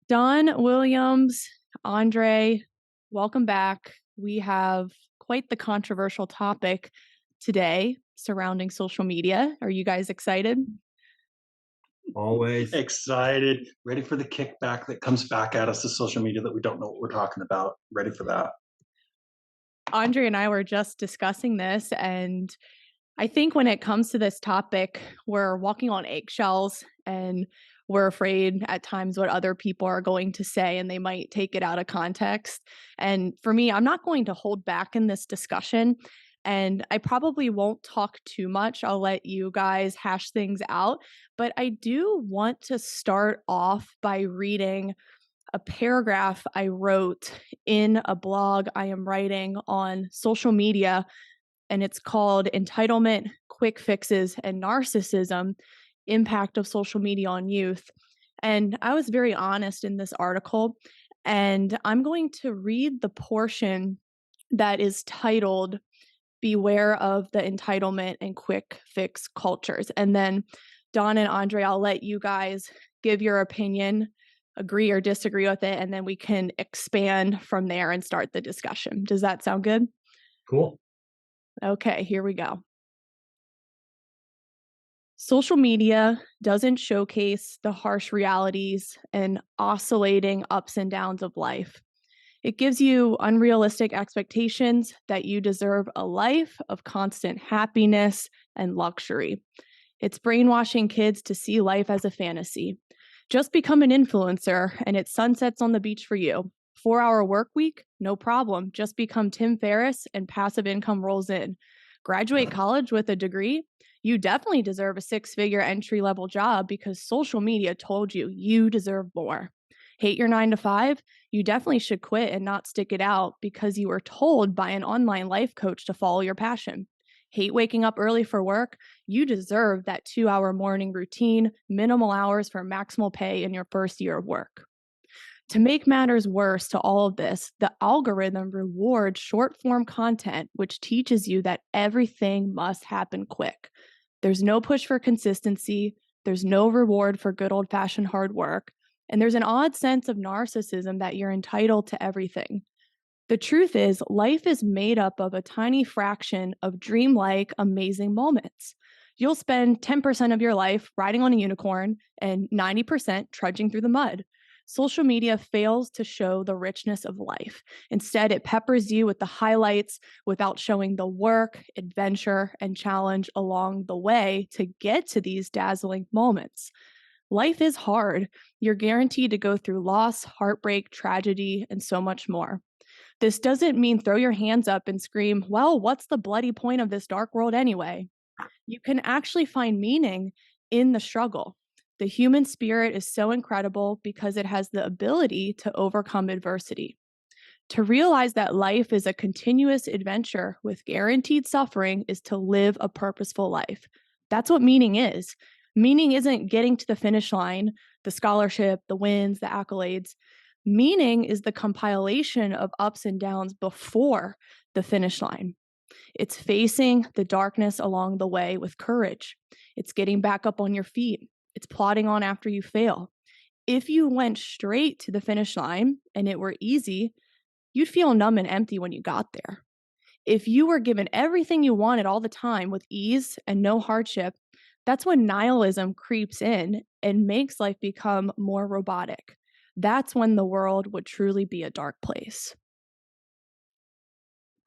Don Williams, Andre, welcome back. We have quite the controversial topic today surrounding social media. Are you guys excited? Always. Excited, ready for the kickback that comes back at us to social media that we don't know what we're talking about. Ready for that. Andre and I were just discussing this, and I think when it comes to this topic, we're walking on eggshells and we're afraid at times what other people are going to say and they might take it out of context. And for me, I'm not going to hold back in this discussion. And I probably won't talk too much. I'll let you guys hash things out. But I do want to start off by reading a paragraph I wrote in a blog I am writing on social media, and it's called Entitlement, Quick Fixes, and Narcissism: Impact of Social Media on Youth. And I was very honest in this article, and I'm going to read the portion that is titled Beware of the Entitlement and Quick Fix Cultures. And then Don and Andre, I'll let you guys give your opinion, agree or disagree with it, and then we can expand from there and start the discussion. Does that sound good? Cool. Okay, here we go. Social media doesn't showcase the harsh realities and oscillating ups and downs of life. It gives you unrealistic expectations that you deserve a life of constant happiness and luxury. It's brainwashing kids to see life as a fantasy. Just become an influencer and it sunsets on the beach for you. 4-hour work week? No problem. Just become Tim Ferriss and passive income rolls in. Graduate college with a degree? You definitely deserve a 6-figure entry-level job because social media told you you deserve more. Hate your 9 to 5? You definitely should quit and not stick it out because you were told by an online life coach to follow your passion. Hate waking up early for work? You deserve that 2-hour morning routine, minimal hours for maximal pay in your first year of work. To make matters worse to all of this, the algorithm rewards short form content, which teaches you that everything must happen quick. There's no push for consistency, there's no reward for good old fashioned hard work, and there's an odd sense of narcissism that you're entitled to everything. The truth is, life is made up of a tiny fraction of dreamlike, amazing moments. You'll spend 10% of your life riding on a unicorn and 90% trudging through the mud. Social media fails to show the richness of life. Instead, it peppers you with the highlights without showing the work, adventure, and challenge along the way to get to these dazzling moments. Life is hard. You're guaranteed to go through loss, heartbreak, tragedy, and so much more. This doesn't mean throw your hands up and scream, well, what's the bloody point of this dark world anyway? You can actually find meaning in the struggle. The human spirit is so incredible because it has the ability to overcome adversity. To realize that life is a continuous adventure with guaranteed suffering is to live a purposeful life. That's what meaning is. Meaning isn't getting to the finish line, the scholarship, the wins, the accolades. Meaning is the compilation of ups and downs before the finish line. It's facing the darkness along the way with courage. It's getting back up on your feet. It's plodding on after you fail. If you went straight to the finish line and it were easy, you'd feel numb and empty when you got there. If you were given everything you wanted all the time with ease and no hardship, that's when nihilism creeps in and makes life become more robotic. That's when the world would truly be a dark place.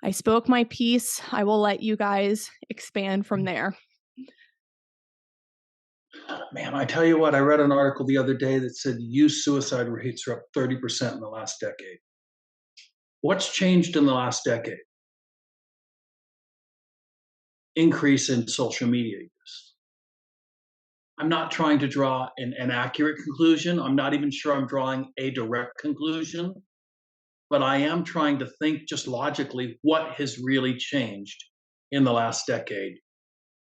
I spoke my piece. I will let you guys expand from there. Man, I tell you what, I read an article the other day that said youth suicide rates are up 30% in the last decade. What's changed in the last decade? Increase in social media use. I'm not trying to draw an accurate conclusion. I'm not even sure I'm drawing a direct conclusion, but I am trying to think just logically what has really changed in the last decade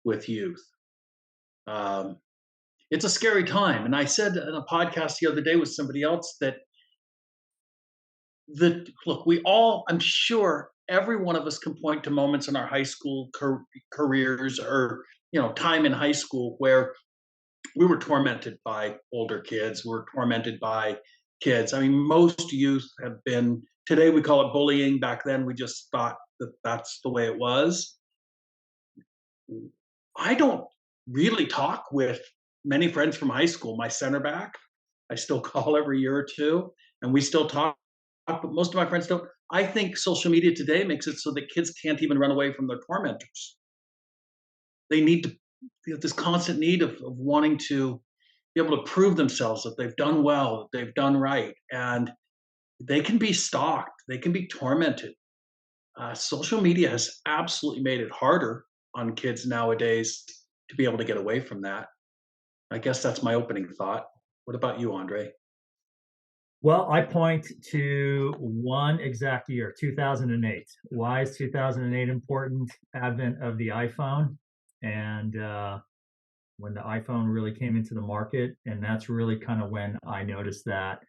with youth. It's a scary time. And I said in a podcast the other day with somebody else that look, we all, I'm sure every one of us can point to moments in our high school careers or, time in high school where we were tormented by older kids. We were tormented by kids. I mean, most youth have been, today we call it bullying. Back then, we just thought that that's the way it was. I don't really talk with many friends from high school. My center back, I still call every year or two, and we still talk, but most of my friends don't. I think social media today makes it so that kids can't even run away from their tormentors. They need to feel this constant need of wanting to be able to prove themselves that they've done well, that they've done right, and they can be stalked, they can be tormented. Social media has absolutely made it harder on kids nowadays to be able to get away from that. I guess that's my opening thought. What about you, Andre? Well, I point to one exact year, 2008. Why is 2008 important? Advent of the iPhone, and when the iPhone really came into the market, and that's really kind of when I noticed that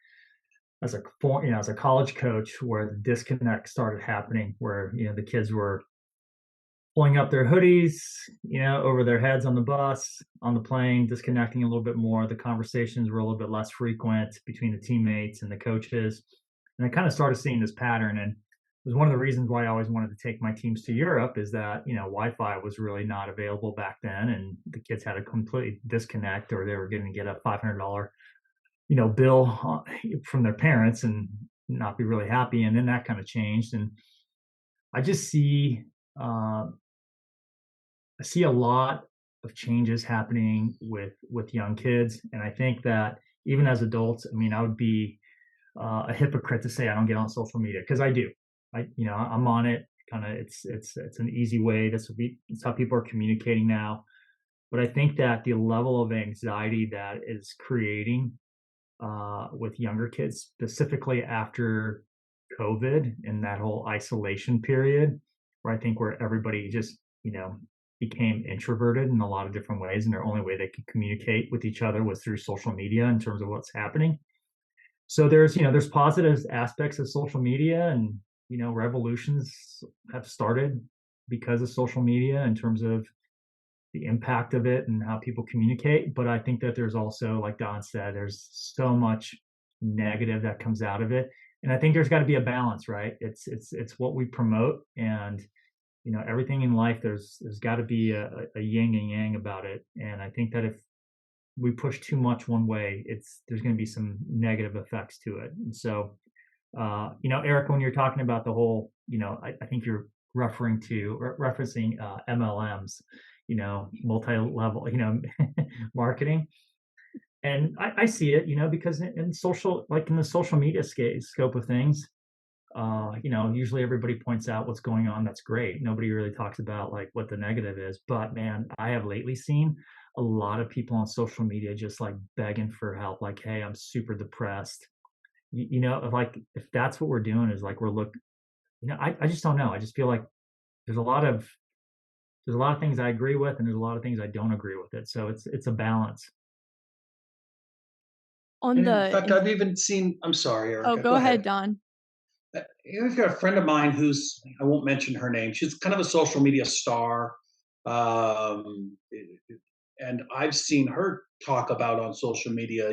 as a college coach, where the disconnect started happening, where the kids were pulling up their hoodies, over their heads on the bus, on the plane, disconnecting a little bit more. The conversations were a little bit less frequent between the teammates and the coaches. And I kind of started seeing this pattern. And it was one of the reasons why I always wanted to take my teams to Europe, is that, Wi-Fi was really not available back then. And the kids had a complete disconnect, or they were going to get a $500, bill from their parents and not be really happy. And then that kind of changed. And I just uh, I see a lot of changes happening with young kids, and I think that even as adults, I mean, I would be a hypocrite to say I don't get on social media, because I do. I'm on it. Kind of, it's an easy way. It's how people are communicating now. But I think that the level of anxiety that is creating with younger kids, specifically after COVID and that whole isolation period, where I think where everybody just, became introverted in a lot of different ways, and their only way they could communicate with each other was through social media in terms of what's happening. So there's positive aspects of social media, and revolutions have started because of social media in terms of the impact of it and how people communicate. But I think that there's also, like Don said, there's so much negative that comes out of it. And I think there's got to be a balance, right? It's what we promote, and everything in life, there's got to be a yin and yang about it. And I think that if we push too much one way, there's going to be some negative effects to it. And so, Eric, when you're talking about the whole, I think you're referencing MLMs, multi-level, marketing. And I see it, because in social, like in the social media scope of things, usually everybody points out what's going on. That's great. Nobody really talks about like what the negative is. But man, I have lately seen a lot of people on social media just like begging for help. Like, hey, I'm super depressed. If that's what we're doing, is like I just don't know. I just feel like there's a lot of things I agree with, and there's a lot of things I don't agree with it. So it's a balance. On And in the fact, I've even seen, I'm sorry, Oh, Erica, go go ahead, ahead. Don. I've got a friend of mine who's, I won't mention her name. She's kind of a social media star. Um, and I've seen her talk about on social media,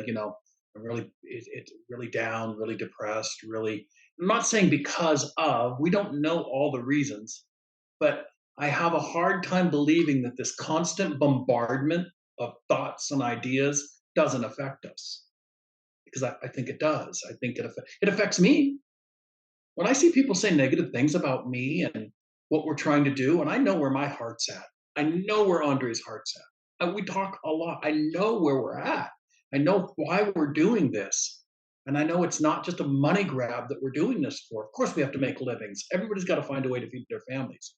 really, it's really down, really depressed, really. I'm not saying because of, we don't know all the reasons, but I have a hard time believing that this constant bombardment of thoughts and ideas doesn't affect us, because I think it does. I think it affects me when I see people say negative things about me and what we're trying to do, and I know where my heart's at. I know where Andre's heart's at. We talk a lot. I know where we're at. I know why we're doing this. And I know it's not just a money grab that we're doing this for. Of course, we have to make livings. Everybody's got to find a way to feed their families.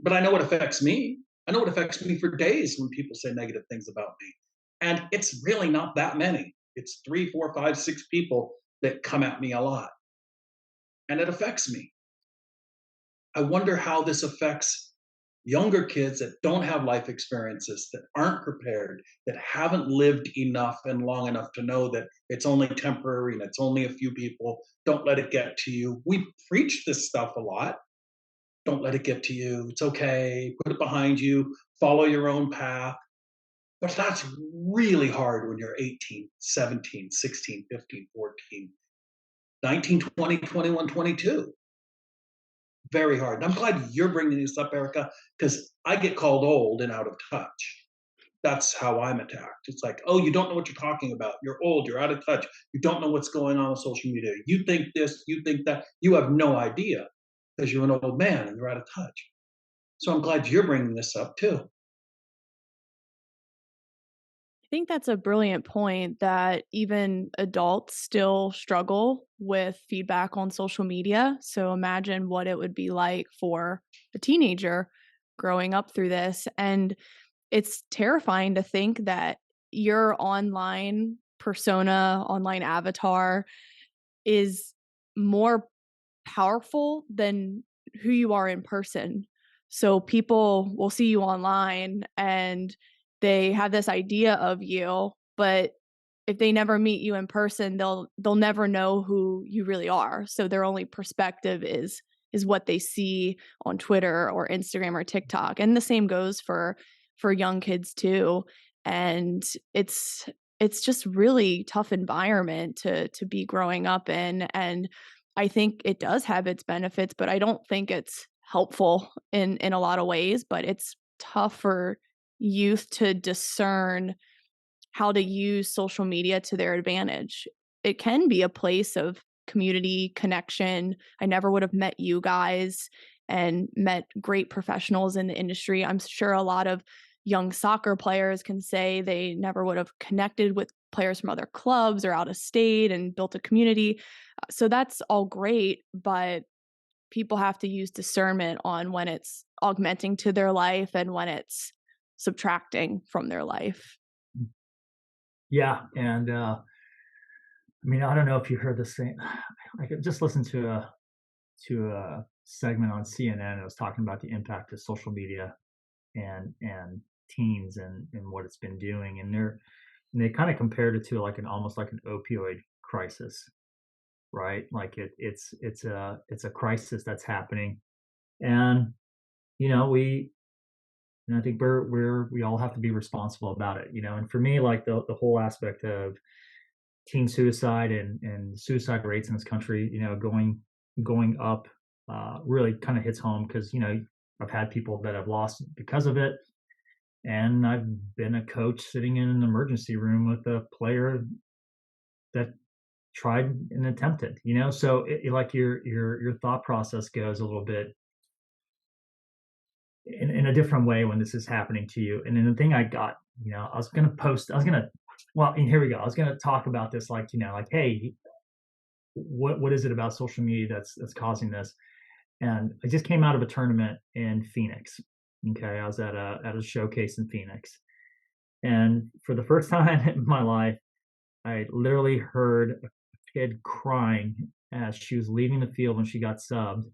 But I know it affects me. I know it affects me for days when people say negative things about me. And it's really not that many. It's 3, 4, 5, 6 people that come at me a lot. And it affects me. I wonder how this affects younger kids that don't have life experiences, that aren't prepared, that haven't lived enough and long enough to know that it's only temporary and it's only a few people. Don't let it get to you. We preach this stuff a lot. Don't let it get to you. It's okay. Put it behind you. Follow your own path. But that's really hard when you're 18, 17, 16, 15, 14, 19, 20, 21, 22. Very hard. And I'm glad you're bringing this up, Erica, because I get called old and out of touch. That's how I'm attacked. It's like, oh, you don't know what you're talking about. You're old. You're out of touch. You don't know what's going on social media. You think this, you think that. You have no idea because you're an old man and you're out of touch. So I'm glad you're bringing this up too. I think that's a brilliant point that even adults still struggle with feedback on social media. So imagine what it would be like for a teenager growing up through this. And it's terrifying to think that your online persona, online avatar is more powerful than who you are in person. So people will see you online and they have this idea of you, but if they never meet you in person, they'll never know who you really are. So their only perspective is what they see on Twitter or Instagram or TikTok. And the same goes for young kids too. And it's it's just really tough environment to be growing up in. And I think it does have its benefits, but I don't think it's helpful in a lot of ways, but it's tough for youth to discern how to use social media to their advantage. It can be a place of community connection. I never would have met you guys and met great professionals in the industry. I'm sure a lot of young soccer players can say they never would have connected with players from other clubs or out of state and built a community. So that's all great, but people have to use discernment on when it's augmenting to their life and when it's subtracting from their life. Yeah, and I mean, I don't know if you heard the same. I could just listen to a segment on CNN. It was talking about the impact of social media and teens and what it's been doing, and they kind of compared it to like an almost like an opioid crisis, right? Like it's a crisis that's happening, and we and I think we all have to be responsible about it, and for me, like the whole aspect of teen suicide and suicide rates in this country, going up, really kind of hits home because I've had people that have lost because of it, and I've been a coach sitting in an emergency room with a player that tried and attempted, so like your thought process goes a little bit in a different way when this is happening to you. And then the thing I got, well, and here we go. I was gonna talk about this, like, like, hey, what is it about social media that's causing this? And I just came out of a tournament in Phoenix. Okay, I was at a showcase in Phoenix, and for the first time in my life, I literally heard a kid crying as she was leaving the field when she got subbed,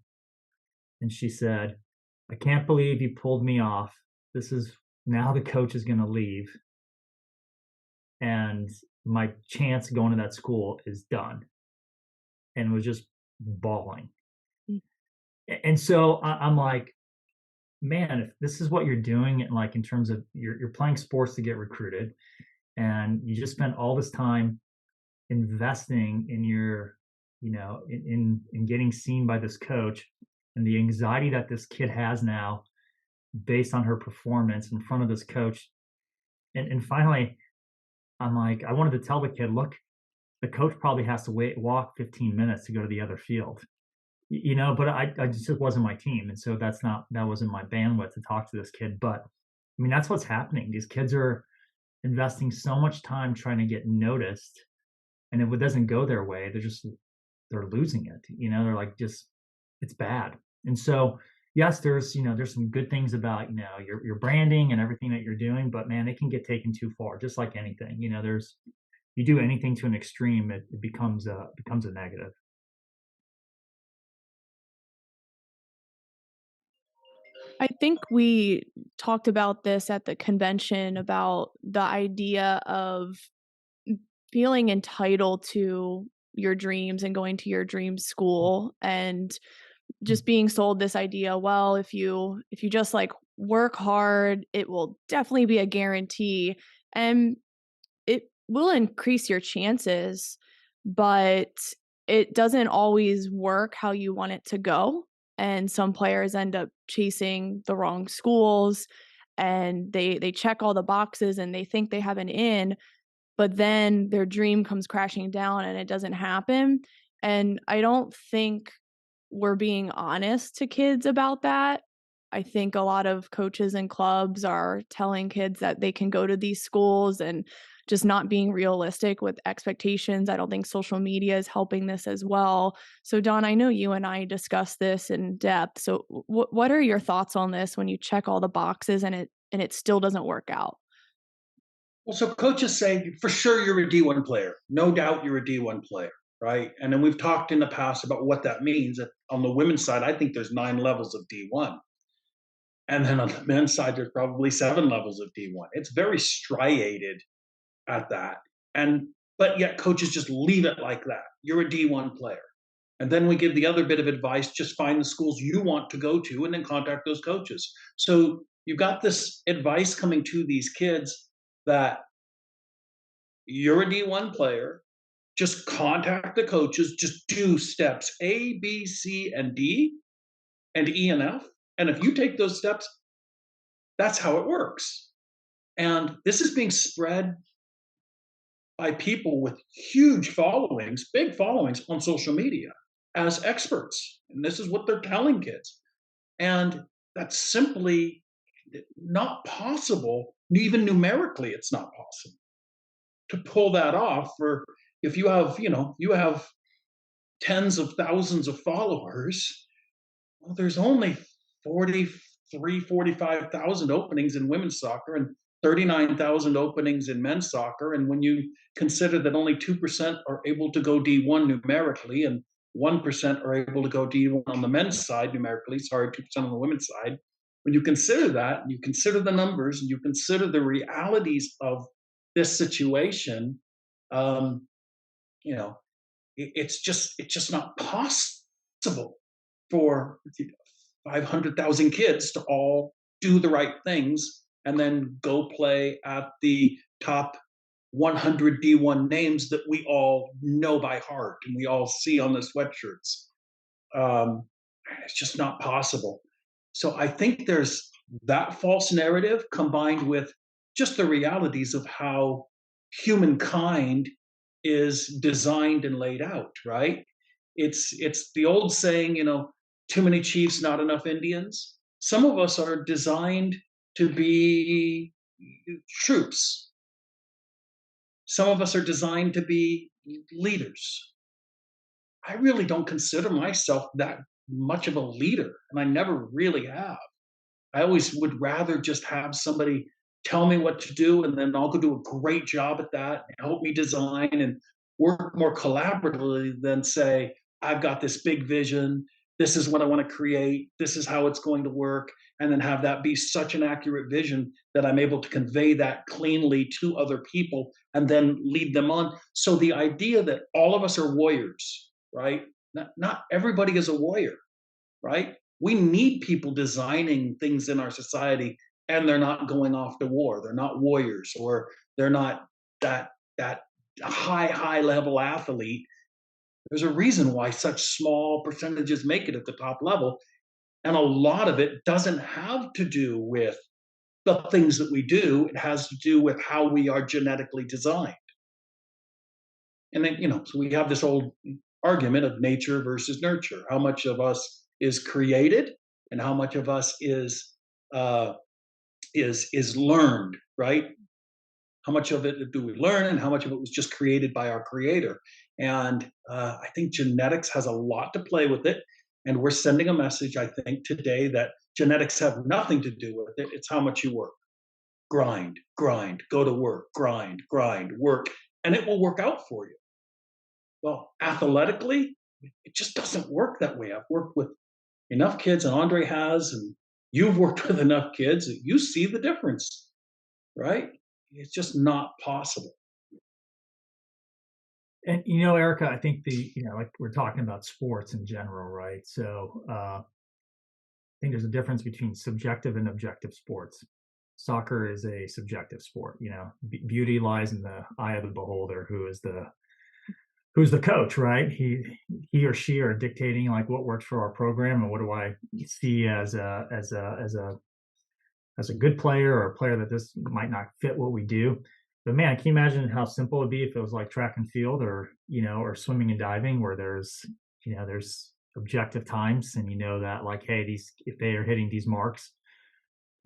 and she said, "I can't believe you pulled me off. This is now the coach is going to leave, and my chance going to that school is done." And was just bawling. Mm. And so I'm like, man, if this is what you're doing, and like in terms of you're playing sports to get recruited, and you just spent all this time investing in your, in getting seen by this coach, and the anxiety that this kid has now based on her performance in front of this coach. And finally, I'm like, I wanted to tell the kid, look, the coach probably has to walk 15 minutes to go to the other field, but I just, it wasn't my team. And so that wasn't my bandwidth to talk to this kid. But I mean, that's what's happening. These kids are investing so much time trying to get noticed. And if it doesn't go their way, they're losing it. They're like, just, it's bad. And so, yes, there's some good things about, your branding and everything that you're doing, but man, it can get taken too far, just like anything. You do anything to an extreme, it becomes a negative. I think we talked about this at the convention about the idea of feeling entitled to your dreams and going to your dream school and just being sold this idea, well, if you just like work hard. It will definitely be a guarantee, and it will increase your chances, but it doesn't always work how you want it to go. And some players end up chasing the wrong schools, and they check all the boxes and they think they have an in, but then their dream comes crashing down and it doesn't happen. And I don't think we're being honest to kids about that. I think a lot of coaches and clubs are telling kids that they can go to these schools and just not being realistic with expectations. I don't think social media is helping this as well. So, Don, I know you and I discussed this in depth. So, what are your thoughts on this when you check all the boxes and it still doesn't work out? Well, so coaches say for sure you're a D1 player. No doubt you're a D1 player, right? And then we've talked in the past about what that means. On the women's side, I think there's 9 levels of D1. And then on the men's side, there's probably 7 levels of D1. It's very striated at that. And but yet coaches just leave it like that. You're a D1 player. And then we give the other bit of advice, just find the schools you want to go to and then contact those coaches. So you've got this advice coming to these kids that you're a D1 player, just contact the coaches, just do steps A, B, C, and D, and E and F. And if you take those steps, that's how it works. And this is being spread by people with huge followings, big followings on social media as experts. And this is what they're telling kids. And that's simply not possible, even numerically, it's not possible to pull that off. For if you have, you have tens of thousands of followers, well, there's only 45,000 openings in women's soccer and 39,000 openings in men's soccer. And when you consider that only 2% are able to go D1 numerically and 1% are able to go D1 on the men's side numerically, 2% on the women's side, when you consider that, and you consider the numbers, and you consider the realities of this situation, um, you know, it's just not possible for 500,000 kids to all do the right things and then go play at the top 100 D1 names that we all know by heart and we all see on the sweatshirts. Um, it's just not possible. So I think there's that false narrative combined with just the realities of how humankind is designed and laid out, right? It's the old saying, too many chiefs, not enough Indians. Some of us are designed to be troops. Some of us are designed to be leaders. I really don't consider myself that much of a leader, and I never really have. I always would rather just have somebody tell me what to do, and then I'll go do a great job at that and help me design and work more collaboratively than say, I've got this big vision. This is what I want to create. This is how it's going to work. And then have that be such an accurate vision that I'm able to convey that cleanly to other people and then lead them on. So the idea that all of us are warriors, right? Not everybody is a warrior, right? We need people designing things in our society and they're not going off to war. They're not warriors or they're not that high level athlete. There's a reason why such small percentages make it at the top level. And a lot of it doesn't have to do with the things that we do. It has to do with how we are genetically designed. And then, so we have this old argument of nature versus nurture. How much of us is created and how much of us is learned, right? How much of it do we learn and how much of it was just created by our creator? And I think genetics has a lot to play with it. And we're sending a message, I think, today that genetics have nothing to do with it. It's how much you work. Grind, go to work, grind, work, and it will work out for you. Well, athletically, it just doesn't work that way. I've worked with enough kids, and Andre has, and you've worked with enough kids that you see the difference, right? It's just not possible. And Erica, I think like we're talking about sports in general, right? So think there's a difference between subjective and objective sports. Soccer is a subjective sport. Beauty lies in the eye of the beholder, who's the coach, right? He or she are dictating like what works for our program and what do I see as a good player or a player that this might not fit what we do. But man, can you imagine how simple it'd be if it was like track and field or or swimming and diving where there's objective times and that like, hey, these if they are hitting these marks,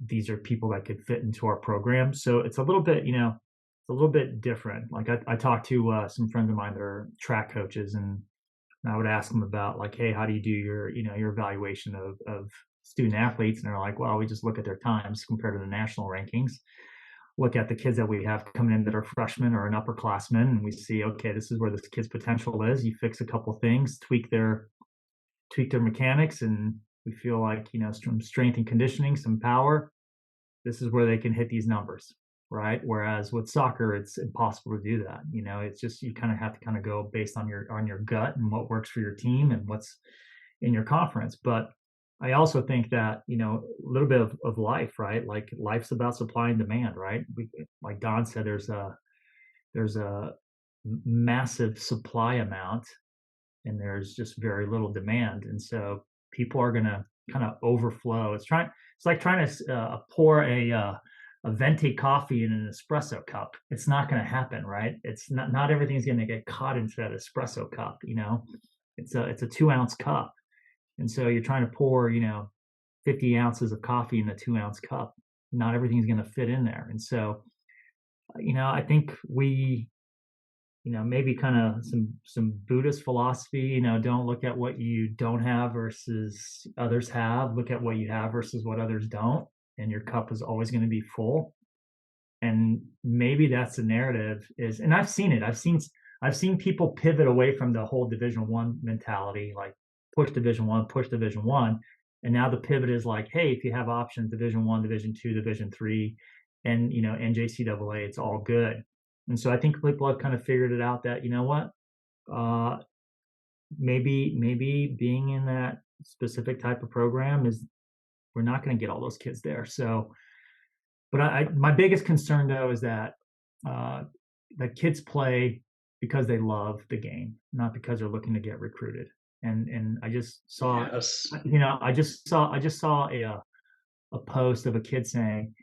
these are people that could fit into our program. So it's a little bit, it's a little bit different. Like I talked to some friends of mine that are track coaches, and I would ask them about like, hey, how do you do your evaluation of student athletes? And they're like, well, we just look at their times compared to the national rankings, look at the kids that we have coming in that are freshmen or an upperclassmen, and we see, okay, this is where this kid's potential is. You fix a couple things, tweak their mechanics, and we feel like, some strength and conditioning, some power, this is where they can hit these numbers, right? Whereas with soccer, it's impossible to do that. It's just you kind of have to kind of go based on your gut and what works for your team and what's in your conference. But I also think that, a little bit of life, right? Like life's about supply and demand, right? Like Don said, there's a massive supply amount and there's just very little demand. And so people are going to kind of overflow. It's like trying to pour a venti coffee in an espresso cup. It's not going to happen, right? It's not everything's going to get caught into that espresso cup. It's a 2-ounce cup. And so you're trying to pour, 50 ounces of coffee in a 2-ounce cup. Not everything's going to fit in there. And so, I think we, maybe kind of some Buddhist philosophy, don't look at what you don't have versus others have. Look at what you have versus what others don't. And your cup is always going to be full. And maybe that's the narrative is, and I've seen it. I've seen people pivot away from the whole Division One mentality, like push Division One, push Division One. And now the pivot is like, hey, if you have options, Division One, Division Two, Division Three, and NJCAA, it's all good. And so I think people have kind of figured it out that, what, maybe being in that specific type of program we're not going to get all those kids there. So, but my biggest concern though is that that kids play because they love the game, not because they're looking to get recruited. And I just saw, Yes. I just saw a post of a kid saying,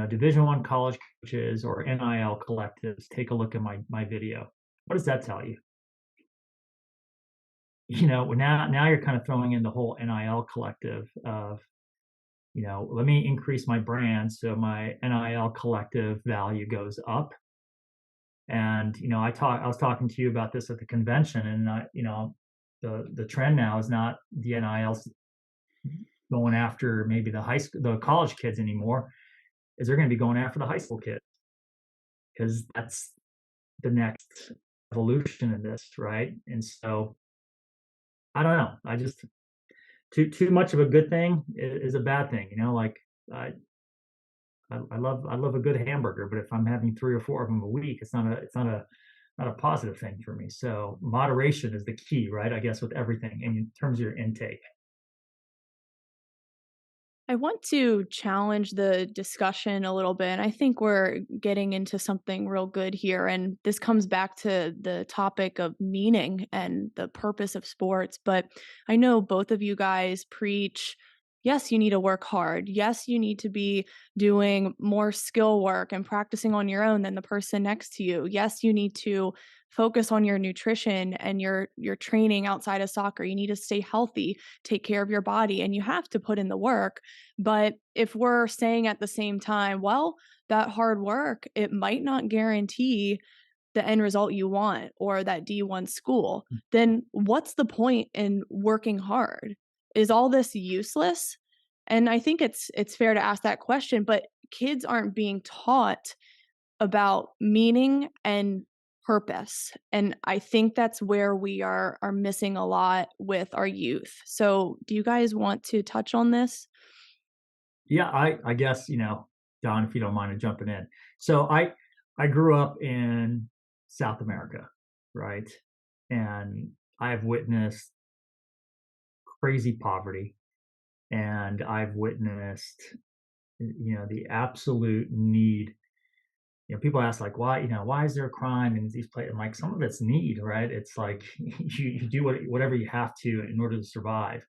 Division One college coaches or NIL collectives, take a look at my video. What does that tell you? Now you're kind of throwing in the whole NIL collective of, let me increase my brand so my NIL collective value goes up. And I was talking to you about this at the convention, and the trend now is not the NILs going after maybe the college kids anymore. Is they're going to be going after the high school kids because that's the next evolution in this, right? And so I don't know. I just too much of a good thing is a bad thing. Like I love a good hamburger, but if I'm having 3 or 4 of them a week, it's not a positive thing for me. So moderation is the key, right? I guess with everything in terms of your intake. I want to challenge the discussion a little bit. And I think we're getting into something real good here. And this comes back to the topic of meaning and the purpose of sports. But I know both of you guys preach, yes, you need to work hard. Yes, you need to be doing more skill work and practicing on your own than the person next to you. Yes, you need to focus on your nutrition and your training outside of soccer. You need to stay healthy, take care of your body, and you have to put in the work. But if we're saying at the same time, well, that hard work, it might not guarantee the end result you want or that D1 school, then what's the point in working hard? Is all this useless? And I think it's fair to ask that question, but kids aren't being taught about meaning and purpose. And I think that's where we are missing a lot with our youth. So do you guys want to touch on this? Yeah, I guess, Don, if you don't mind jumping in. So I grew up in South America, right? And I have witnessed crazy poverty And I've witnessed, the absolute need. People ask like, why, why is there crime in these places? Like some of it's need, right? It's like you do whatever you have to in order to survive.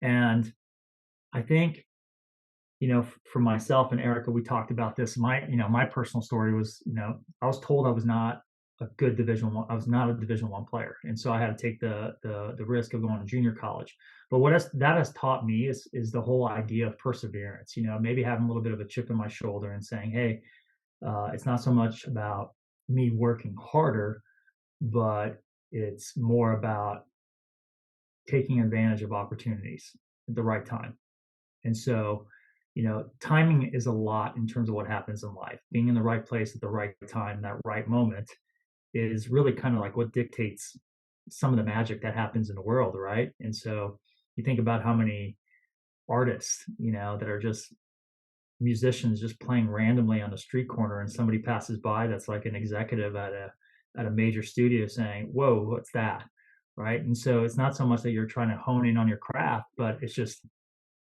And I think, for myself and Erica, we talked about this. My personal story was, I was told I was not a good Division One. I was not a Division One player, and so I had to take the risk of going to junior college. But that has taught me is the whole idea of perseverance. Maybe having a little bit of a chip in my shoulder and saying, hey, it's not so much about me working harder, but it's more about taking advantage of opportunities at the right time. And so, timing is a lot in terms of what happens in life. Being in the right place at the right time, that right moment is really kind of like what dictates some of the magic that happens in the world, right? And so you think about how many artists, that are just musicians just playing randomly on the street corner and somebody passes by that's like an executive at a major studio saying, "Whoa, what's that?" Right? And so it's not so much that you're trying to hone in on your craft, but it's just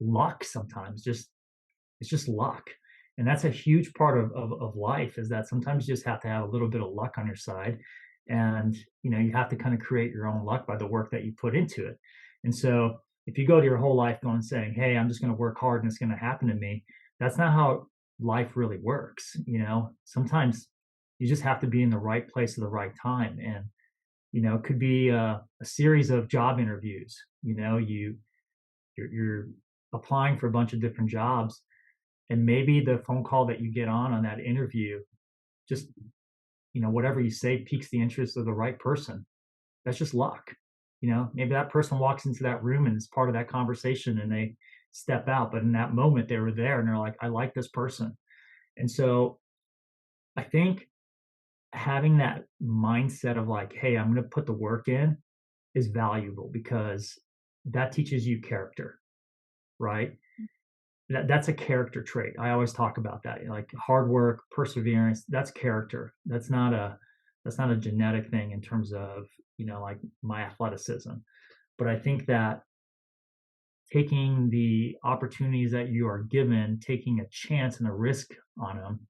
luck sometimes. It's just luck. And that's a huge part of life, is that sometimes you just have to have a little bit of luck on your side. And, you have to kind of create your own luck by the work that you put into it. And so if you go to your whole life going saying, hey, I'm just going to work hard and it's going to happen to me, that's not how life really works. Sometimes you just have to be in the right place at the right time. And, it could be a series of job interviews. You're applying for a bunch of different jobs, and maybe the phone call that you get on that interview, just whatever you say piques the interest of the right person. That's just luck. Maybe that person walks into that room and is part of that conversation and they step out, but in that moment they were there and they're like, I like this person. And so I think having that mindset of like, hey, I'm going to put the work in is valuable, because that teaches you character, right? That's a character trait. I always talk about that. Like hard work, perseverance, that's character. That's not a genetic thing in terms of, like my athleticism. But I think that taking the opportunities that you are given, taking a chance and a risk on them,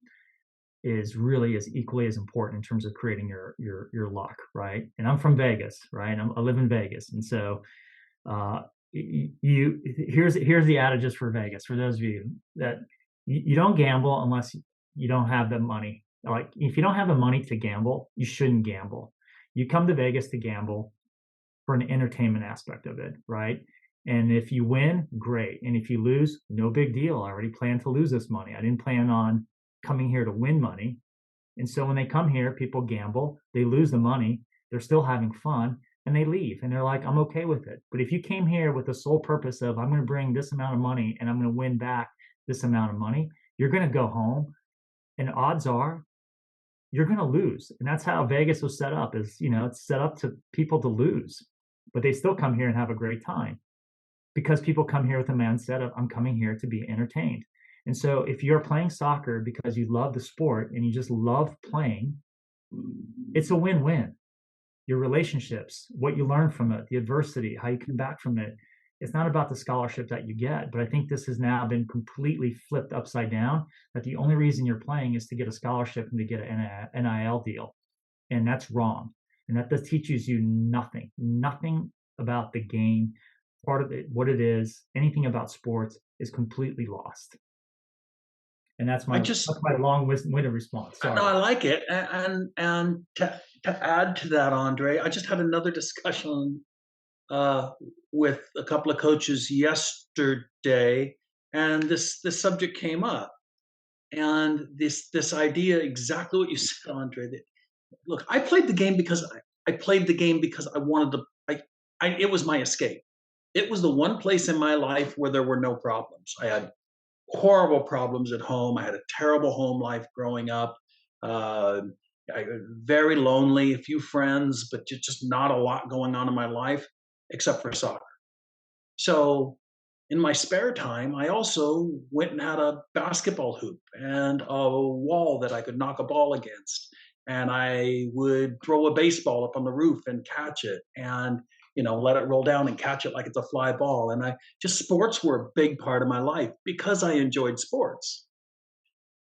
is really as equally as important in terms of creating your luck, right? And I'm from Vegas, right? I live in Vegas, and so uh, here's the adages for Vegas, for those of you that you don't gamble unless you don't have the money. Like if you don't have the money to gamble, you shouldn't gamble. You come to Vegas to gamble for an entertainment aspect of it, right? And if you win, great. And if you lose, no big deal. I already planned to lose this money. I didn't plan on coming here to win money. And so when they come here, people gamble, they lose the money, they're still having fun, and they leave. And they're like, I'm okay with it. But if you came here with the sole purpose of, I'm going to bring this amount of money and I'm going to win back this amount of money, you're going to go home. And odds are you're going to lose. And that's how Vegas was set up, is, it's set up to people to lose, but they still come here and have a great time, because people come here with a mindset of, I'm coming here to be entertained. And so if you're playing soccer because you love the sport and you just love playing, it's a win-win. Your relationships, what you learn from it, the adversity, how you come back from it. It's not about the scholarship that you get, but I think this has now been completely flipped upside down, that the only reason you're playing is to get a scholarship and to get an NIL deal. And that's wrong. And that teaches you nothing about the game, part of it, what it is, anything about sports is completely lost. And that's I my just long-winded response. no, Sorry. I like it. And to add to that, Andre, I just had another discussion uh, with a couple of coaches yesterday, and this subject came up. And this idea, exactly what you said, Andre. That, look, I played the game because I played the game because I wanted to. It was my escape. It was the one place in my life where there were no problems. I had horrible problems at home. I had a terrible home life growing up. Uh, very lonely, a few friends, but just not a lot going on in my life except for soccer. So in my spare time, I also went and had a basketball hoop and a wall that I could knock a ball against. And I would throw a baseball up on the roof and catch it. And let it roll down and catch it like it's a fly ball. And sports were a big part of my life because I enjoyed sports,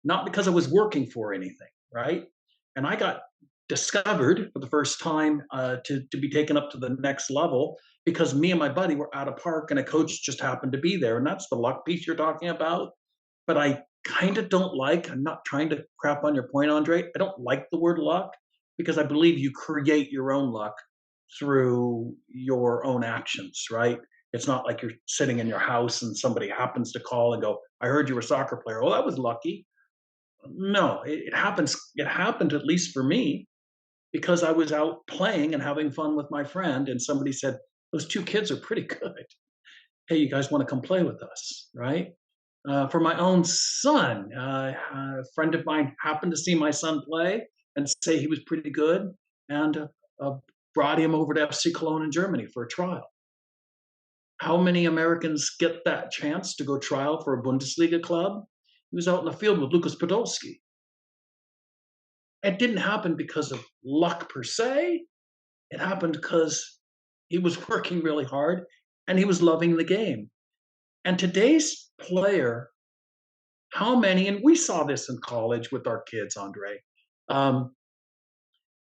not because I was working for anything, right? And I got discovered for the first time to be taken up to the next level because me and my buddy were at a park and a coach just happened to be there. And that's the luck piece you're talking about. But I kind of don't like, I'm not trying to crap on your point, Andre. I don't like the word luck because I believe you create your own luck through your own actions, right? It's not like you're sitting in your house and somebody happens to call and go, I heard you were a soccer player. Oh, that was lucky. No, it happens. It happened, at least for me, because I was out playing and having fun with my friend, and somebody said, those two kids are pretty good. Hey, you guys want to come play with us, right? For my own son, a friend of mine happened to see my son play and say he was pretty good, and brought him over to FC Cologne in Germany for a trial. How many Americans get that chance to go trial for a Bundesliga club? He was out in the field with Lucas Podolski. It didn't happen because of luck per se. It happened because he was working really hard and he was loving the game. And today's player, how many, and we saw this in college with our kids, Andre, um,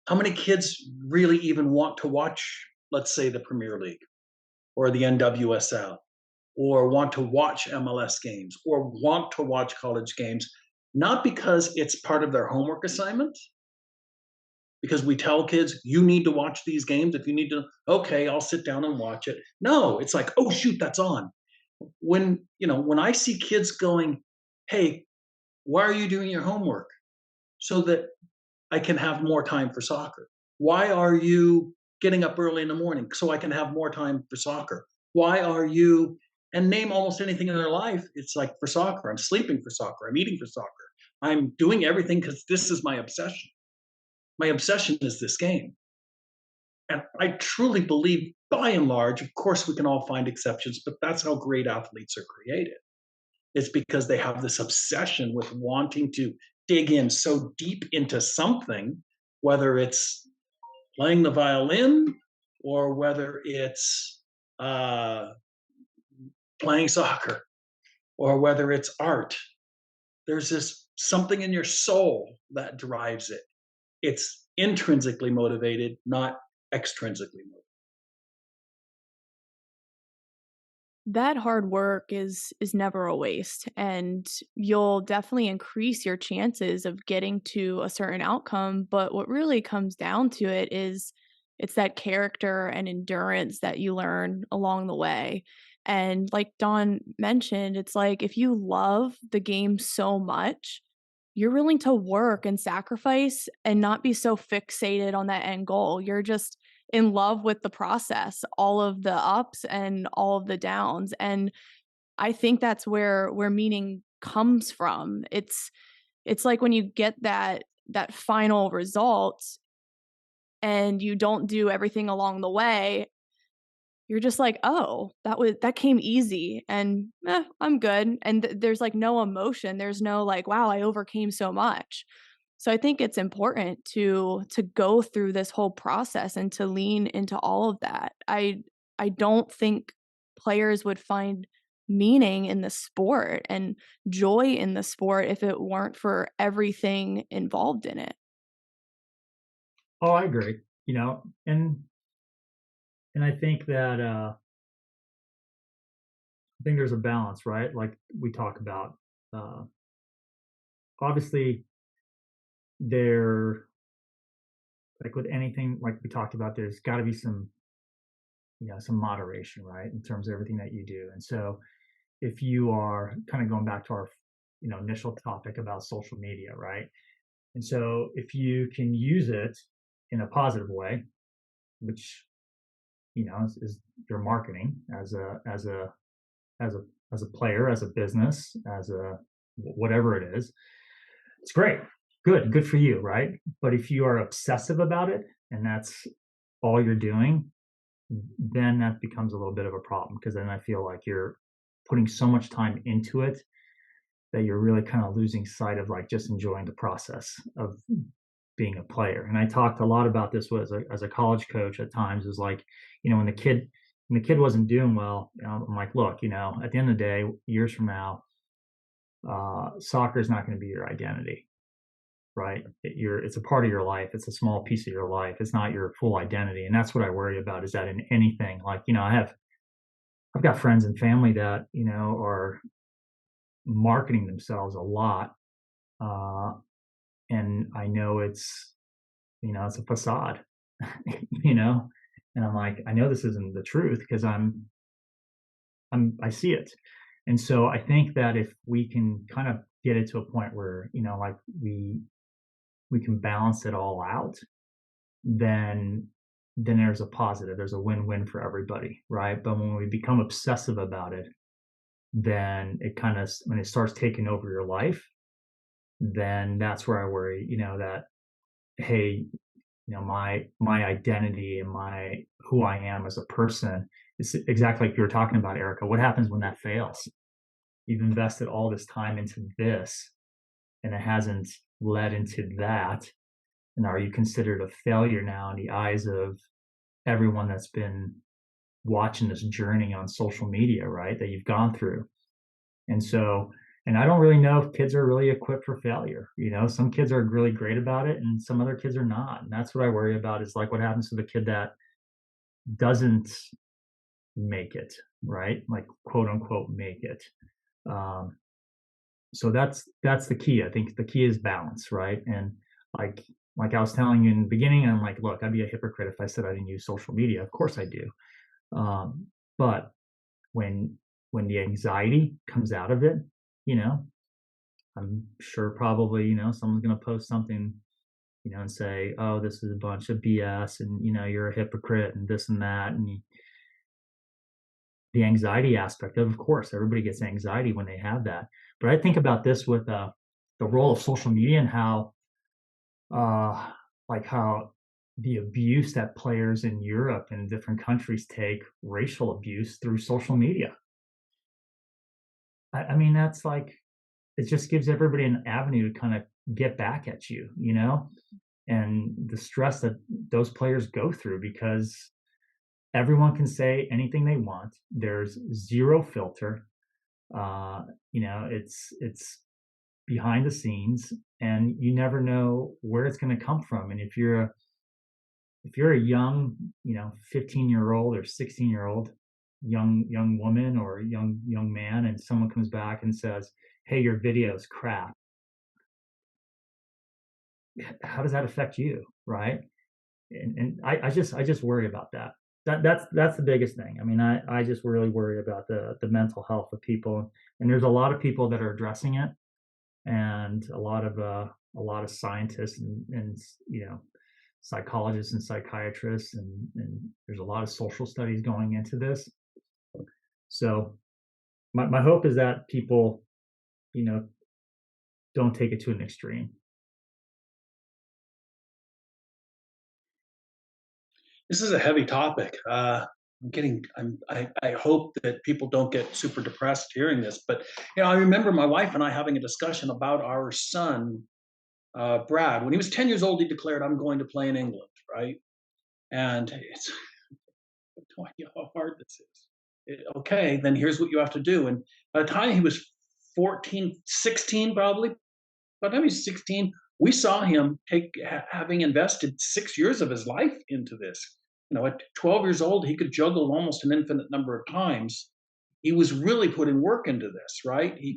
how many kids really even want to watch, let's say, the Premier League or the NWSL, or want to watch MLS games, or want to watch college games, not because it's part of their homework assignment, because we tell kids, you need to watch these games. If you need to, okay, I'll sit down and watch it. No, it's like, oh, shoot, that's on. When I see kids going, hey, why are you doing your homework? So that I can have more time for soccer. Why are you getting up early in the morning? So I can have more time for soccer. Why are you, and name almost anything in their life, it's like for soccer. I'm sleeping for soccer. I'm eating for soccer. I'm doing everything because this is my obsession. My obsession is this game. And I truly believe, by and large, of course, we can all find exceptions, but that's how great athletes are created. It's because they have this obsession with wanting to dig in so deep into something, whether it's playing the violin or whether it's playing soccer or whether it's art. There's this something in your soul that drives it. It's intrinsically motivated, not extrinsically motivated. That hard work is never a waste, and you'll definitely increase your chances of getting to a certain outcome, but what really comes down to it is it's that character and endurance that you learn along the way. And like Don mentioned, it's like if you love the game so much, you're willing to work and sacrifice and not be so fixated on that end goal. You're just in love with the process, all of the ups and all of the downs. And I think that's where meaning comes from. It's like when you get that final result and you don't do everything along the way, you're just like, "Oh, that came easy and, I'm good." And there's, like, no emotion. There's no, like, "Wow, I overcame so much." So I think it's important to go through this whole process and to lean into all of that. I don't think players would find meaning in the sport and joy in the sport if it weren't for everything involved in it. Oh, I agree. And I think that I think there's a balance, right? Like we talk about. Uh, Obviously, there, like with anything, like we talked about, there's got to be some moderation, right, in terms of everything that you do. And so, if you are kind of going back to our, initial topic about social media, right? And so, if you can use it in a positive way, which is your marketing as a player, as a business, as a whatever it is, it's great. Good for you, right? But if you are obsessive about it and that's all you're doing, then that becomes a little bit of a problem because then I feel like you're putting so much time into it that you're really kind of losing sight of like just enjoying the process of being a player. And I talked a lot about this as a college coach at times, is like, when the kid wasn't doing well, I'm like, look, at the end of the day, years from now, soccer is not going to be your identity, right? It's a part of your life. It's a small piece of your life. It's not your full identity. And that's what I worry about, is that in anything, like, I've got friends and family that, are marketing themselves a lot. Uh, and I know it's a facade, you know, and I'm like, I know this isn't the truth, because I see it. And so I think that if we can kind of get it to a point where, like, we can balance it all out, then there's a positive, there's a win-win for everybody, right? But when we become obsessive about it, then when it starts taking over your life, then that's where I worry, that, hey, my identity and my who I am as a person is exactly like you were talking about, Erica. What happens when that fails? You've invested all this time into this, and it hasn't led into that. And are you considered a failure now in the eyes of everyone that's been watching this journey on social media, right? That you've gone through. And so, and I don't really know if kids are really equipped for failure. Some kids are really great about it, and some other kids are not. And that's what I worry about, is like, what happens to the kid that doesn't make it, right? Like, quote unquote, make it. Um, so that's the key. I think the key is balance, right? And like I was telling you in the beginning, I'm like, look, I'd be a hypocrite if I said I didn't use social media. Of course I do. But when the anxiety comes out of it, you know, I'm sure probably, someone's going to post something, and say, oh, this is a bunch of BS, and, you're a hypocrite, and this and that. And the anxiety aspect of course, everybody gets anxiety when they have that. But I think about this with the role of social media, and uh, how the abuse that players in Europe and different countries take, racial abuse, through social media. I mean, that's like, it just gives everybody an avenue to kind of get back at you, and the stress that those players go through, because everyone can say anything they want. There's zero filter. It's behind the scenes, and you never know where it's going to come from. And if you're a young, 15-year-old or 16-year-old young woman or young man, and someone comes back and says, hey, your video's crap, how does that affect you, right? And I just worry about that. That's the biggest thing. I mean, I just really worry about the mental health of people, and there's a lot of people that are addressing it, and a lot of scientists and psychologists and psychiatrists, and there's a lot of social studies going into this. So my hope is that people, don't take it to an extreme. This is a heavy topic. I hope that people don't get super depressed hearing this. But I remember my wife and I having a discussion about our son, Brad. When he was 10 years old, he declared, "I'm going to play in England." Right, and it's no idea how hard this is. Okay, then here's what you have to do. And by the time he was 14, 16, probably, by the time he's 16, we saw him having invested 6 years of his life into this. At 12 years old, he could juggle almost an infinite number of times. He was really putting work into this, right? He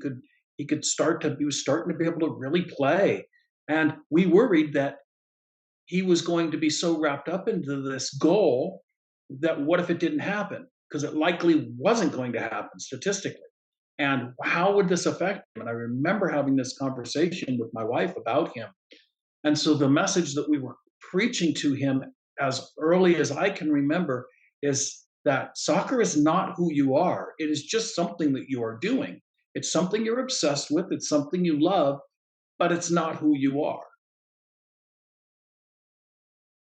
was starting to be able to really play. And we worried that he was going to be so wrapped up into this goal that what if it didn't happen? Because it likely wasn't going to happen statistically. And how would this affect him? And I remember having this conversation with my wife about him. And so the message that we were preaching to him as early as I can remember is that soccer is not who you are. It is just something that you are doing. It's something you're obsessed with. It's something you love, but it's not who you are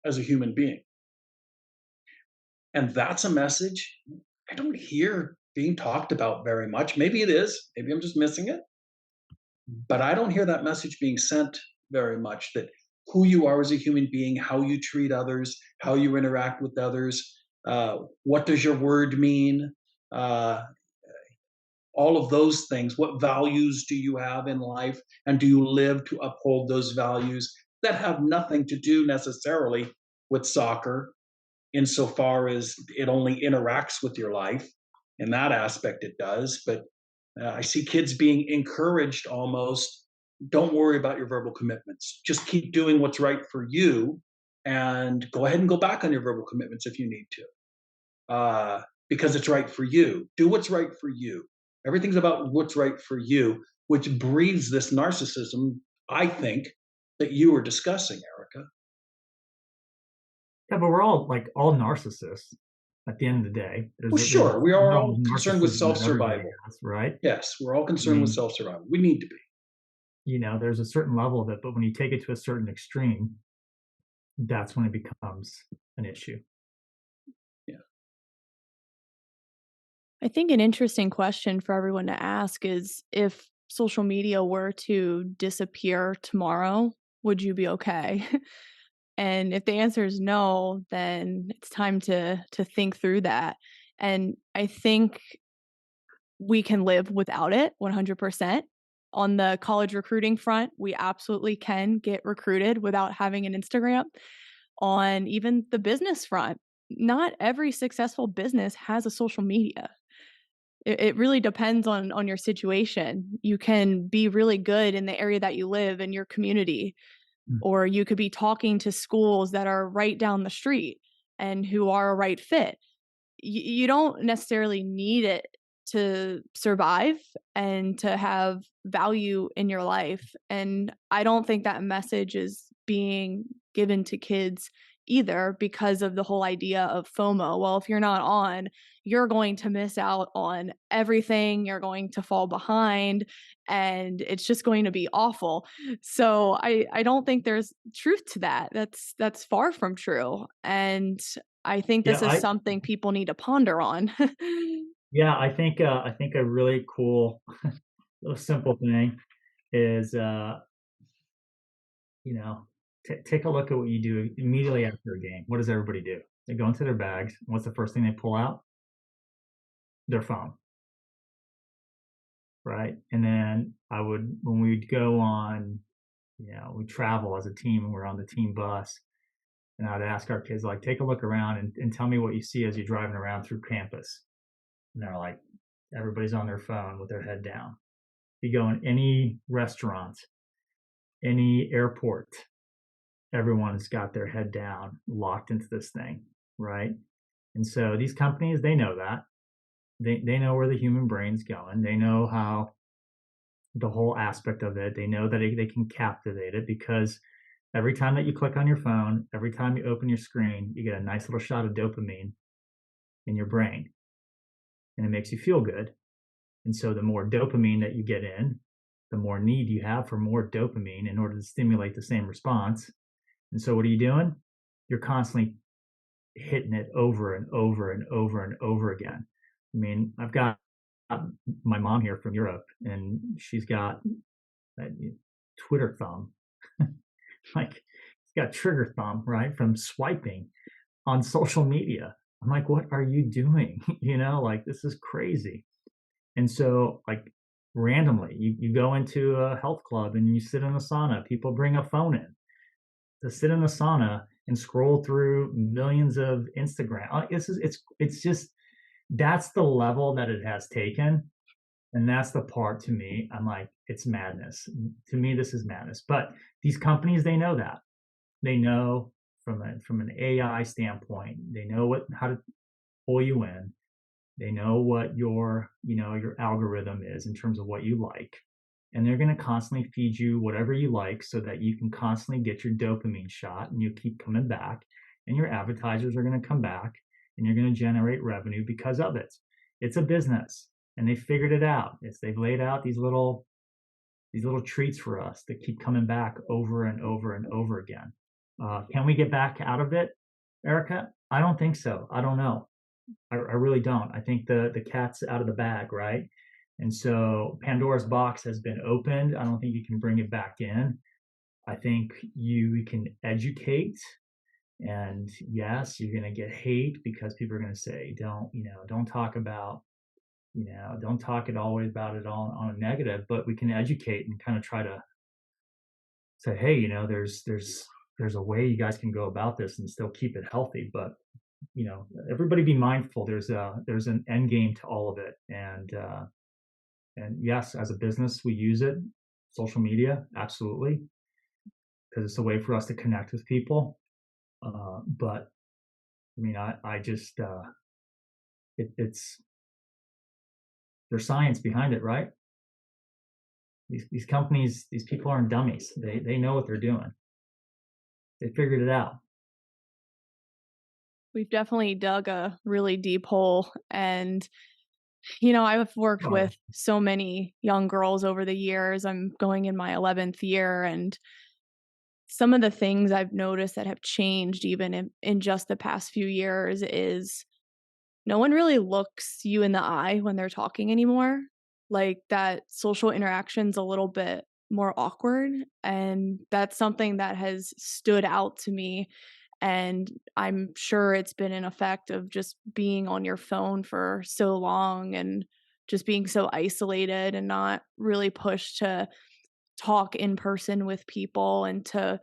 as a human being. And that's a message I don't hear being talked about very much. Maybe it is. Maybe I'm just missing it. But I don't hear that message being sent very much, that who you are as a human being, how you treat others, how you interact with others. What does your word mean? Uh, all of those things. What values do you have in life? And do you live to uphold those values that have nothing to do necessarily with soccer, insofar as it only interacts with your life? In that aspect, it does. But I see kids being encouraged almost, don't worry about your verbal commitments. Just keep doing what's right for you and go ahead and go back on your verbal commitments if you need to, because it's right for you. Do what's right for you. Everything's about what's right for you, which breeds this narcissism, I think, that you were discussing, Erica. Yeah, but we're all narcissists at the end of the day. Well, There's a sure, we certain are level of all concerned with narcissism self that everybody survival. has, right? Yes, we're all I concerned with mean, self survival. We need to be. there's a certain level of it, but when you take it to a certain extreme, that's when it becomes an issue. Yeah. I think an interesting question for everyone to ask is, if social media were to disappear tomorrow, would you be okay? And if the answer is no, then it's time to think through that. And I think we can live without it 100%. On the college recruiting front, we absolutely can get recruited without having an Instagram. On even the business front, not every successful business has a social media. It really depends on your situation. You can be really good in the area that you live, in your community, Mm. or you could be talking to schools that are right down the street and who are a right fit. You don't necessarily need it to survive and to have value in your life. And I don't think that message is being given to kids either, because of the whole idea of FOMO. Well, if you're not on, you're going to miss out on everything. You're going to fall behind and it's just going to be awful. So I don't think there's truth to that. That's far from true. And I think Yeah, this is I something people need to ponder on. yeah, I think a really cool little simple thing is take a look at what you do immediately after a game. What does everybody do? They go into their bags. What's the first thing they pull out? Their phone, right? And then when we'd go on, we travel as a team and we're on the team bus, and I'd ask our kids, like, take a look around and tell me what you see as you're driving around through campus. And they're like, everybody's on their phone with their head down. You go in any restaurant, any airport, everyone's got their head down, locked into this thing, right? And so these companies, they know that. They know where the human brain's going. They know how the whole aspect of it. They know that they can captivate it, because every time that you click on your phone, every time you open your screen, you get a nice little shot of dopamine in your brain, and it makes you feel good. And so the more dopamine that you get in, the more need you have for more dopamine in order to stimulate the same response. And so what are you doing? You're constantly hitting it over and over and over and over again. I mean, I've got my mom here from Europe, and she's got that Twitter thumb, like she's got trigger thumb, right, from swiping on social media. I'm like, what are you doing? Like, this is crazy. And so, like, randomly, you go into a health club and you sit in a sauna. People bring a phone in to sit in the sauna and scroll through millions of Instagram. It's just, that's the level that it has taken, and that's the part, to me, I'm like, it's madness. To me, this is madness. But these companies, they know that. They know from an AI standpoint, they know how to pull you in. They know what your algorithm is in terms of what you like. And they're going to constantly feed you whatever you like so that you can constantly get your dopamine shot and you keep coming back. And your advertisers are going to come back and you're going to generate revenue because of it. It's a business, and they figured it out. They've laid out these little treats for us that keep coming back over and over and over again. Can we get back out of it, Erica? I don't think so. I don't know. I really don't. I think the cat's out of the bag, right? And so Pandora's box has been opened. I don't think you can bring it back in. I think you can educate, and yes, you're going to get hate because people are going to say, don't talk about, don't talk it always about it all on a negative, but we can educate and kind of try to say, hey, there's a way you guys can go about this and still keep it healthy, but everybody be mindful. There's an end game to all of it, and yes, as a business, we use it, social media, absolutely, because it's a way for us to connect with people. But I mean, I just it's there's science behind it, right? These companies, these people aren't dummies. They know what they're doing. They figured it out. We've definitely dug a really deep hole. And, I've worked Oh, with so many young girls over the years. I'm going in my 11th year. And some of the things I've noticed that have changed even in just the past few years is no one really looks you in the eye when they're talking anymore. Like that social interaction's a little bit more awkward. And that's something that has stood out to me. And I'm sure it's been an effect of just being on your phone for so long and just being so isolated and not really pushed to talk in person with people and to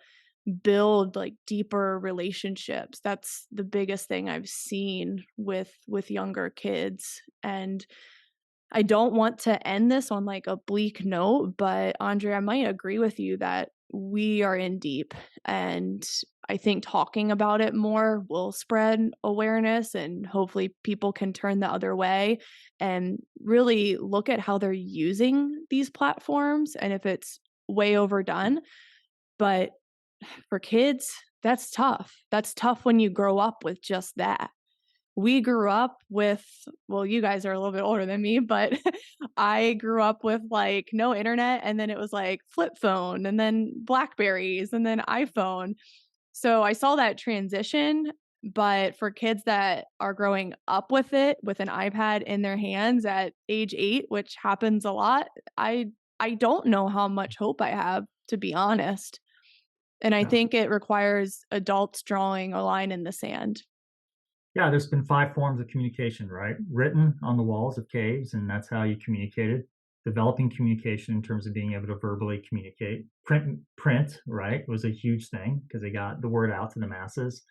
build like deeper relationships. That's the biggest thing I've seen with younger kids. And I don't want to end this on like a bleak note, but Andre, I might agree with you that we are in deep, and I think talking about it more will spread awareness, and hopefully people can turn the other way and really look at how they're using these platforms and if it's way overdone. But for kids, that's tough. That's tough when you grow up with just that. We grew up with, well, you guys are a little bit older than me, but I grew up with like no internet, and then it was like flip phone and then Blackberries and then iPhone. So I saw that transition, but for kids that are growing up with it with an iPad in their hands at age 8, which happens a lot, I don't know how much hope I have, to be honest. And I yeah. think it requires adults drawing a line in the sand. Yeah, there's been 5 forms of communication, right? Written on the walls of caves, and that's how you communicated. Developing communication in terms of being able to verbally communicate. Print, right, was a huge thing because they got the word out to the masses.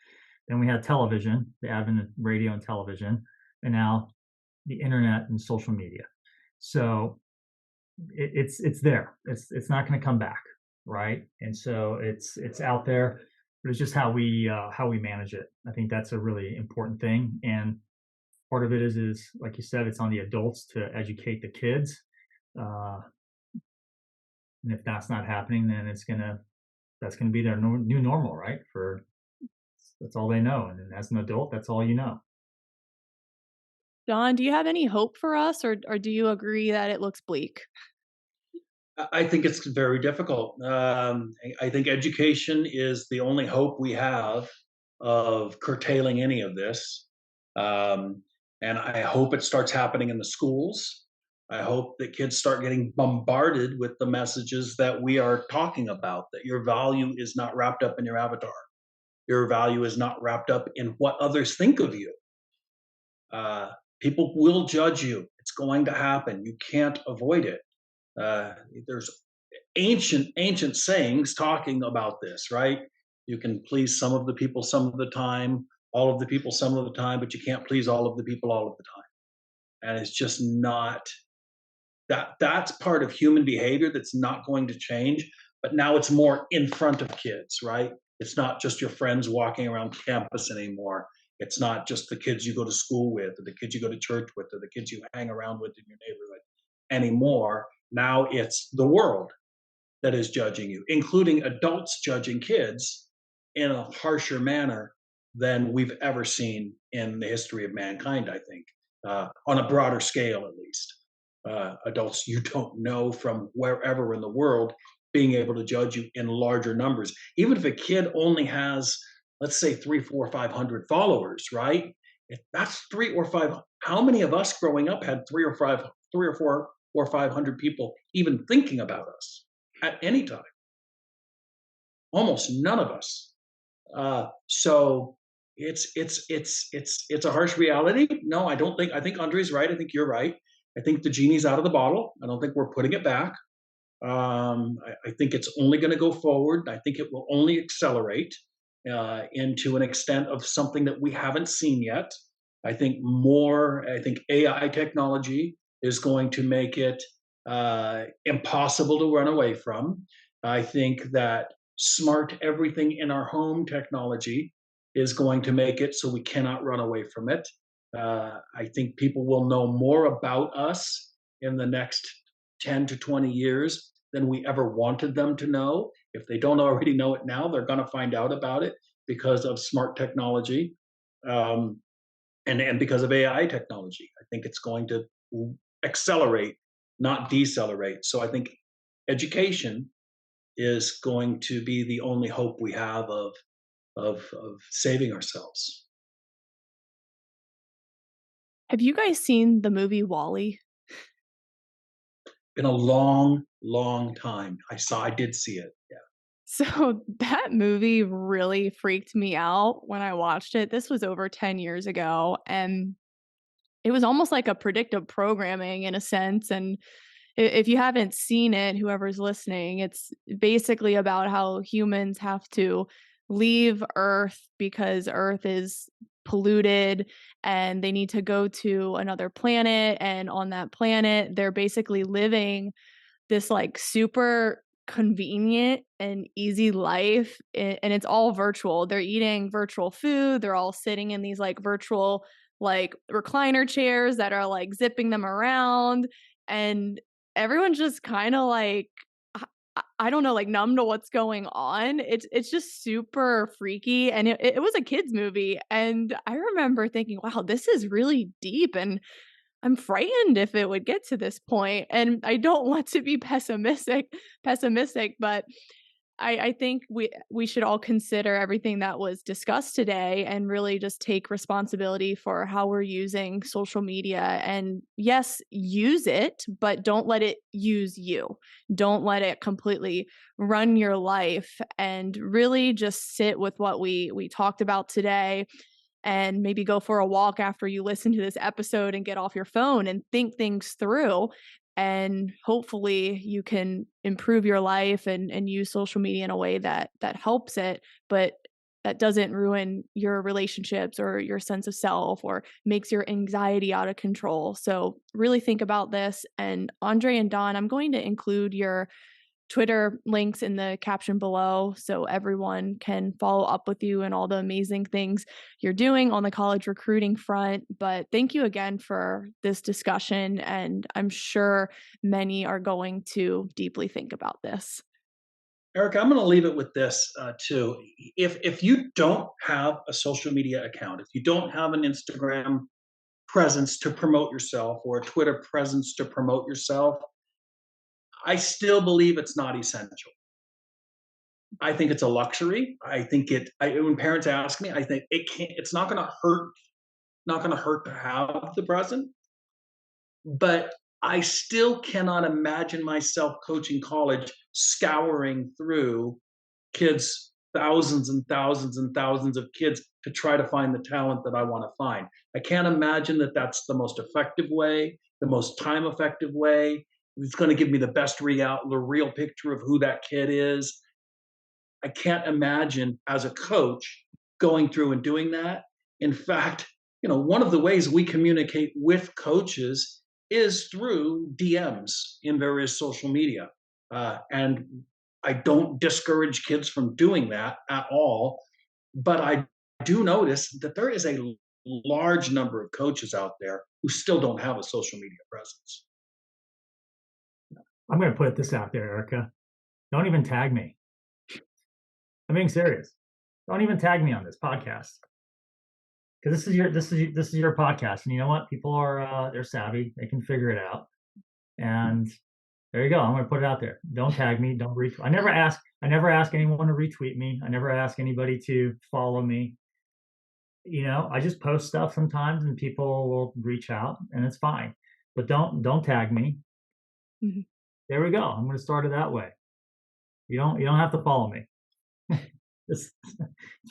Then we had television, the advent of radio and television, and now the internet and social media. So it's there. It's not going to come back, right? And so it's out there, but it's just how we manage it. I think that's a really important thing. And part of it is like you said, it's on the adults to educate the kids. Uh, and if that's not happening, then that's gonna be their new normal, right? For that's all they know. And then as an adult, that's all you know. Don, do you have any hope for us, or do you agree that it looks bleak? I think it's very difficult. I think education is the only hope we have of curtailing any of this. Um, and I hope it starts happening in the schools. I hope that kids start getting bombarded with the messages that we are talking about, that your value is not wrapped up in your avatar. Your value is not wrapped up in what others think of you. Uh, People will judge you. It's going to happen. You can't avoid it. There's ancient sayings talking about this, right? You can please some of the people some of the time, all of the people some of the time, but you can't please all of the people all of the time. And it's just not that's part of human behavior that's not going to change. But now it's more in front of kids, right? It's not just your friends walking around campus anymore. It's not just the kids you go to school with, or the kids you go to church with, or the kids you hang around with in your neighborhood anymore. Now it's the world that is judging you, including adults judging kids in a harsher manner than we've ever seen in the history of mankind, I think, on a broader scale at least. Adults you don't know from wherever in the world being able to judge you in larger numbers. Even if a kid only has, let's say, 3, 4, 500 followers, right? If that's 3 or 5, how many of us growing up had 3 or 4 or 500 people even thinking about us at any time? almost none of us. So it's a harsh reality. No, I don't think. I think Andre's right. I think you're right. I think the genie's out of the bottle. I don't think we're putting it back. I think it's only going to go forward. I think it will only accelerate into an extent of something that we haven't seen yet. I think AI technology is going to make it impossible to run away from. I think that smart everything in our home technology is going to make it so we cannot run away from it. I think people will know more about us in the next 10 to 20 years than we ever wanted them to know. If they don't already know it now, they're going to find out about it because of smart technology, and because of AI technology. I think it's going to accelerate, not decelerate. So I think education is going to be the only hope we have of saving ourselves. Have you guys seen the movie Wall-E? Been a long, long time. I did see it. Yeah. So that movie really freaked me out when I watched it. This was over 10 years ago, and it was almost like a predictive programming in a sense. And if you haven't seen it, whoever's listening, it's basically about how humans have to leave Earth because Earth is polluted and they need to go to another planet. And on that planet, they're basically living this like super convenient and easy life, and it's all virtual. They're eating virtual food, they're all sitting in these like virtual like recliner chairs that are like zipping them around, and everyone's just kind of like I don't know, like numb to what's going on. It's just super freaky, and it was a kids movie, and I remember thinking, wow, this is really deep, and I'm frightened if it would get to this point, and I don't want to be pessimistic, but I think we should all consider everything that was discussed today and really just take responsibility for how we're using social media. And yes, use it, but don't let it use you. Don't let it completely run your life, and really just sit with what we talked about today, and maybe go for a walk after you listen to this episode and get off your phone and think things through. And hopefully you can improve your life and use social media in a way that helps it, but that doesn't ruin your relationships or your sense of self or makes your anxiety out of control. So really think about this. And Andre and Don, I'm going to include your Twitter links in the caption below so everyone can follow up with you and all the amazing things you're doing on the college recruiting front. But thank you again for this discussion, and I'm sure many are going to deeply think about this. Erica, I'm going to leave it with this too. If you don't have a social media account, if you don't have an Instagram presence to promote yourself or a Twitter presence to promote yourself, I still believe it's not essential. I think it's a luxury. When parents ask me, I think it's not going to hurt, not going to hurt to have the present, but I still cannot imagine myself coaching college, scouring through kids, thousands and thousands and thousands of kids to try to find the talent that I want to find. I can't imagine that that's the most effective way, the most time effective way. It's going to give me the the real picture of who that kid is. I can't imagine as a coach going through and doing that. In fact, one of the ways we communicate with coaches is through DMs in various social media. And I don't discourage kids from doing that at all. But I do notice that there is a large number of coaches out there who still don't have a social media presence. I'm going to put this out there, Erica. Don't even tag me. I'm being serious. Don't even tag me on this podcast, because this is your podcast, and you know what? People are they're savvy. They can figure it out. And there you go. I'm going to put it out there. Don't tag me. Don't retweet. I never ask anyone to retweet me. I never ask anybody to follow me. I just post stuff sometimes, and people will reach out, and it's fine. But don't tag me. Mm-hmm. There we go. I'm going to start it that way. You don't have to follow me.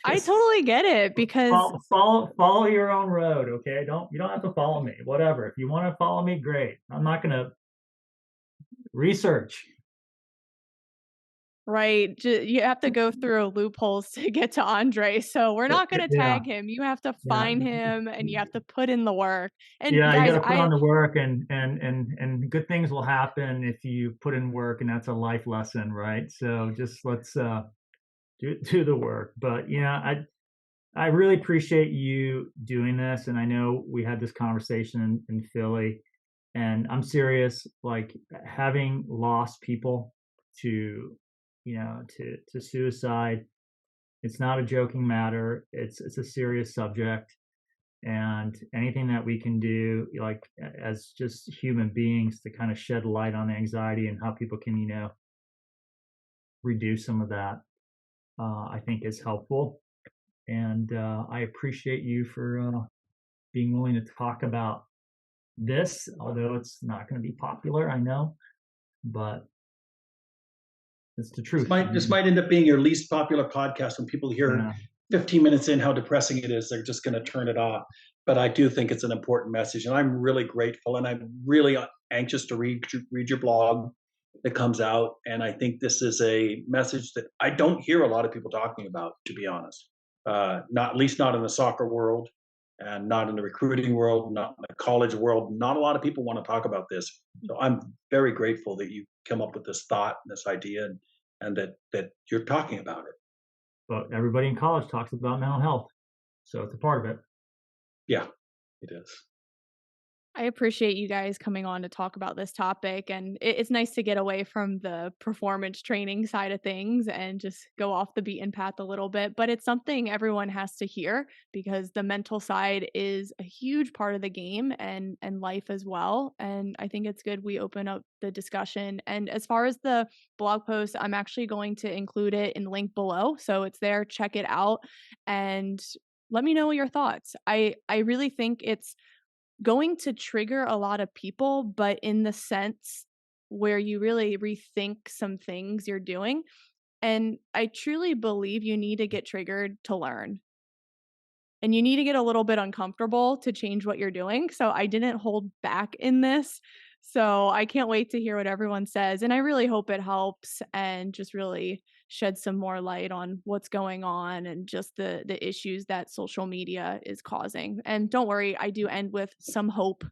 I just totally get it because follow your own road, okay? You don't have to follow me. Whatever. If you want to follow me, great. I'm not going to research. right, you have to go through loopholes to get to Andre, so we're not gonna Yeah, tag him. You have to yeah, find him, and you have to put in the work. And yeah. You got guys, to put on the work, and good things will happen if you put in work, and that's a life lesson, right? So just let's do the work. But yeah, I really appreciate you doing this, and I know we had this conversation in Philly, and I'm serious. Like having lost people to, to suicide, it's not a joking matter. It's a serious subject, and anything that we can do, like as just human beings, to kind of shed light on anxiety and how people can, reduce some of that, I think is helpful. And I appreciate you for being willing to talk about this, although it's not going to be popular, I know, but it's the This truth. might end up being your least popular podcast. When people hear Yeah, 15 minutes in how depressing it is, they're just going to turn it off. But I do think it's an important message, and I'm really grateful, and I'm really anxious to read your blog that comes out. And I think this is a message that I don't hear a lot of people talking about, to be honest. Not at least not in the soccer world, and not in the recruiting world, not in the college world. Not a lot of people want to talk about this. So I'm very grateful that you come up with this thought and this idea, and that you're talking about it. but everybody in college talks about mental health, so it's a part of it. Yeah, it is. I appreciate you guys coming on to talk about this topic, and it's nice to get away from the performance training side of things and just go off the beaten path a little bit. But it's something everyone has to hear because the mental side is a huge part of the game and life as well. And I think it's good we open up the discussion. And as far as the blog post, I'm actually going to include it in the link below, so it's there. Check it out and let me know your thoughts. I really think it's going to trigger a lot of people, but in the sense where you really rethink some things you're doing. And I truly believe you need to get triggered to learn. And you need to get a little bit uncomfortable to change what you're doing. So I didn't hold back in this. So I can't wait to hear what everyone says. And I really hope it helps and just really shed some more light on what's going on and just the issues that social media is causing. And don't worry, I do end with some hope,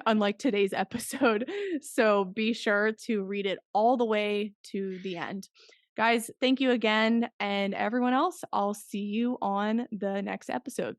unlike today's episode. So be sure to read it all the way to the end. Guys, thank you again. And everyone else, I'll see you on the next episode.